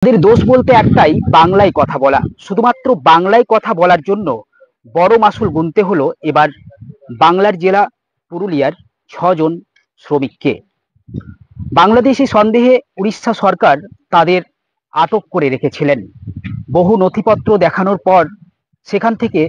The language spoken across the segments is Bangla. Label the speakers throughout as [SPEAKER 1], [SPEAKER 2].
[SPEAKER 1] তাদের দোষ বলতে একটাই, বাংলায় কথা বলা। শুধুমাত্র বাংলায় কথা বলার জন্য বড় মাশুল গুনতে হলো এবার বাংলার জেলা পুরুলিয়ার ৬ জন শ্রমিককে। বাংলাদেশি সন্দেহে উড়িষ্যা সরকার তাদের আটক করে রেখেছিলেন। বহু নথিপত্র দেখানোর পর সেখান থেকে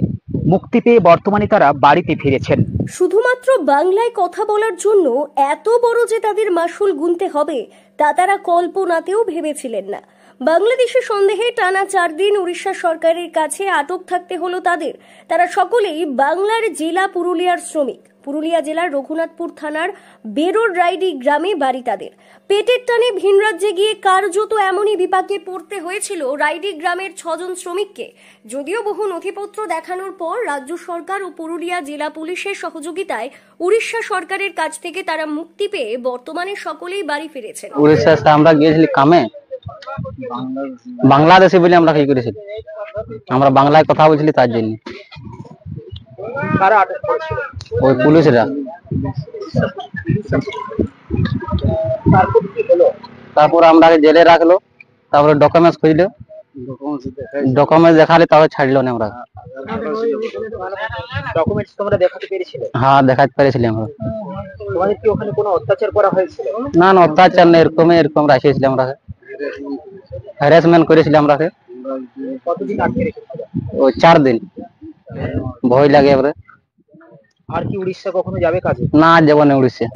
[SPEAKER 1] মুক্তি পেয়ে বর্তমানে তারা বাড়িতে ফিরেছেন।
[SPEAKER 2] শুধুমাত্র বাংলায় কথা বলার জন্য এত বড় যে তাদের মাশুল গুনতে হবে তা তারা কল্পনাতেও ভেবেছিলেন না। বাংলাদেশি সন্দেহে টানা 4 দিন উড়িষ্যা সরকারের কাছে আটক থাকতে হলো তাদের। তারা সকলেই বাংলার জেলা পুরুলিয়ার শ্রমিক। পুরুলিয়া জেলার রঘুনাথপুর থানার বেরোর রাইডি গ্রামে বাড়ি তাদের। পেটের টানে ভিন রাজ্যে গিয়ে কার্যত এমনই বিপাকে পড়তে হয়েছিল রাইডি গ্রামের 6 জন শ্রমিককে। যদিও বহু নথিপত্র দেখানোর পর রাজ্য সরকার ও পুরুলিয়া জেলা পুলিশের সহযোগিতায় উড়িষ্যা সরকারের কাছ থেকে তারা মুক্তি পেয়ে বর্তমানে সকলেই বাড়ি ফিরেছেন।
[SPEAKER 3] উড়িষ্যাতে আমরা গিয়েছিলি কামে, বাংলাদেশে বলে আমরা কি করেছি, আমরা বাংলায় কথা বলছিলি তার জন্য।
[SPEAKER 1] কারা আটক করেছিল?
[SPEAKER 3] ওই পুলিশরা। তারপর আমরা জেলে রাখলো, তারপরে ডকুমেন্টস খুঁজলো, ডকুমেন্টস দেখালে তারপরে ছাড়লো না আমরা।
[SPEAKER 1] ডকুমেন্টস তোমরা দেখাতে পেরেছিলে?
[SPEAKER 3] হ্যাঁ, দেখাতে পেরেছিলাম আমরা।
[SPEAKER 1] তোমাদের কি ওখানে কোনো অত্যাচার করা হয়েছিল?
[SPEAKER 3] না না, অত্যাচার না, এরকম রাখিয়েছিল আমরা, হ্যারাসমেন্ট করেছিল আমরা।
[SPEAKER 1] কতদিন আটকে রেখেছিল?
[SPEAKER 3] ওই 4 দিন। ভয় লাগে এবারে।
[SPEAKER 1] আর কি উড়িষ্যা কখনো যাবে কাজে?
[SPEAKER 3] না, যাবো না উড়িষ্যা।